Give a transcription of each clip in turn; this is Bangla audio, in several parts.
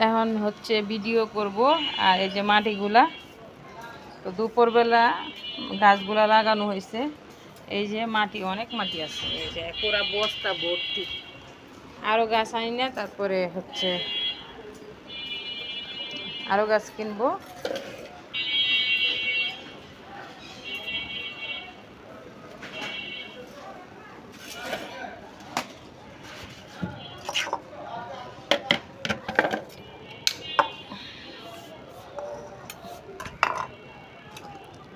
এখন হচ্ছে ভিডিও করব। আর এই যে মাটিগুলা তো দুপুরবেলা গাছগুলা লাগানো হয়েছে। এই যে মাটি, অনেক মাটি আছে, এই যে পুরা বস্তা ভর্তি। আরও গাছ আনি না, তারপরে হচ্ছে আরও গাছ কিনবো।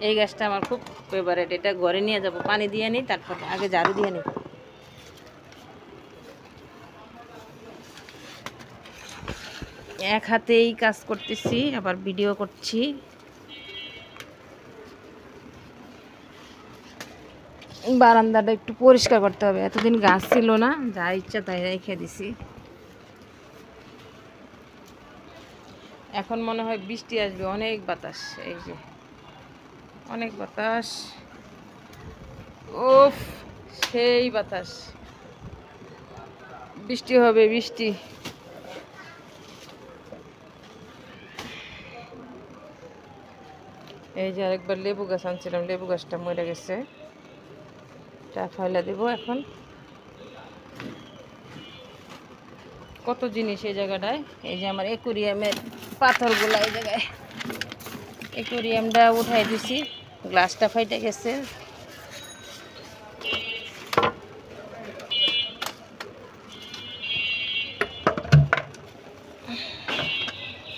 এই গাছটা আমার খুব ফেভারিট, এটা ঘরে নিয়ে যাব, পানি দিয়ে নিই, তারপর আগে ঝাড়ু দিয়ে নিই। এক হাতেই কাজ করতেছি, আবার ভিডিও করছি। বারান্দাটা একটু পরিষ্কার করতে হবে, এতদিন গাছ ছিল না, যা ইচ্ছা তাই রেখে দিছি। এখন মনে হয় বৃষ্টি আসবে, অনেক বাতাস, এই যে অনেক বাতাস, ওফ সেই বাতাস, বৃষ্টি হবে বৃষ্টি। এই যে আরেকবার লেবু গাছ আনছিলাম, লেবু গাছটা মরে গেছে, এটা ফেলে দেবো। এখন কত জিনিস এই জায়গাটায়, এই যে আমার অ্যাকুরিয়ামের পাথরগুলা এই জায়গায়, অ্যাকুরিয়ামটা উঠাই দিছি, গ্লাসটা ফাইটে গেছে।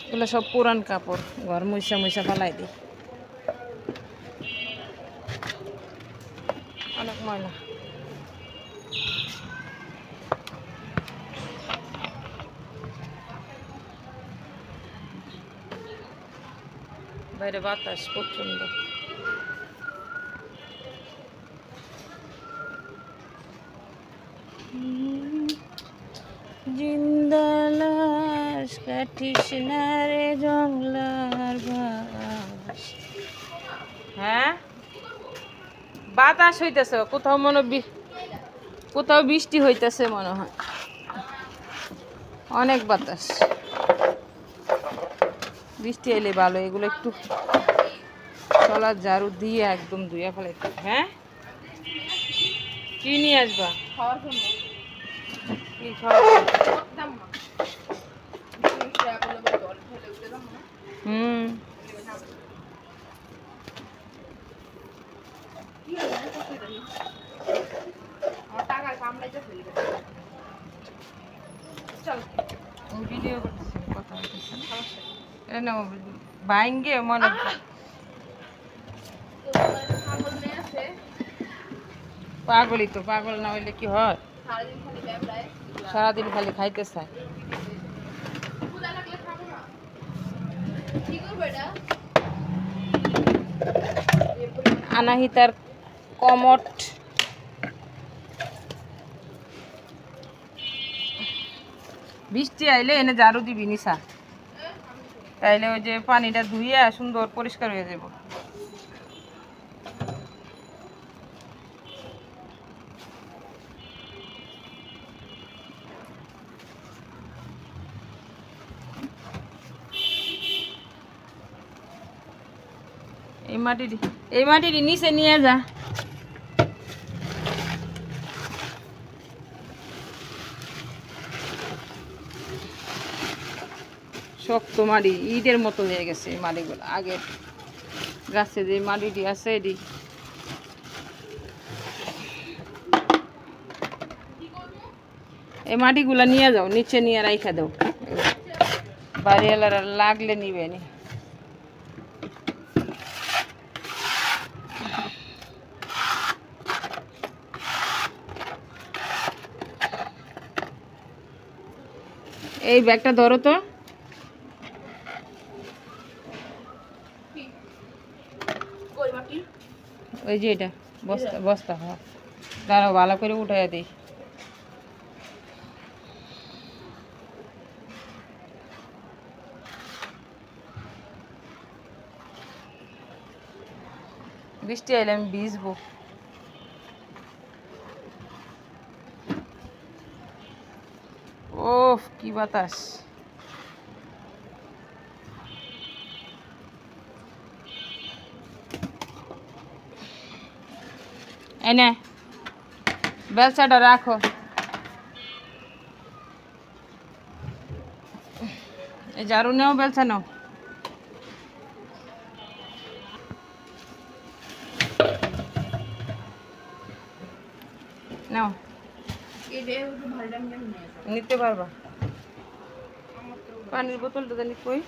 এগুলো সব পুরান কাপড়, ঘর মুইসা মুইসা ফেলাই দিই, অনেক ময়লা। বাইরে বাতাস প্রচন্ড। জিন্দালাস কাটিস না রে জংলার বাস। হ্যাঁ বাতাস হইতেছে, কোথাও কোথাও বৃষ্টি হইতেছে মনে হয়, অনেক বাতাস। বৃষ্টি এলে ভালো, এগুলো একটু চলার ঝাড়ু দিয়ে একদম ধুয়ে ফেলাইতে। হ্যাঁ কি নিয়ে আসবা? খাওয়ার জন্য। কি খাওয়ার? হুম ভিডিও করতেছি, কথা বলতেছি, ভাঙ্গে মনে পাগলই তো, পাগল না হইলে কি হয়, সারাদিন খালি খাইতে চায়। আনাহিতার কমট, বৃষ্টি আইলে এনে ঝাড়ু দিবি নিশা, তাইলে ওই যে পানিটা ধুইয়া সুন্দর পরিষ্কার হয়ে যাব। এই মাটিটি নিচে নিয়ে যা। শক্ত মাটি, ইটের মতো হয়ে গেছে এই মাটিগুলো, আগের গাছে যে মাটিটি আছে এটি। এই মাটিগুলা নিয়ে যাও, নিচে নিয়ে রাইখা দাও, বাড়িওয়ালারা লাগলে নিবে নি। এই ব্যাগটা ধরো তো, ওই যে এটা বস্তা বস্তা, হ্যাঁ দাঁড়াও ভালো করে উঠাইয়া দিই। বৃষ্টি আইলে আমি ভিজবো। ওফ কি বাতাস! এনে বেলচাটা রাখো। এই ঝাড়ু নেও, বেলচা নাও। নাও, নিতে পারবা। পানির বোতলটা জানি কই?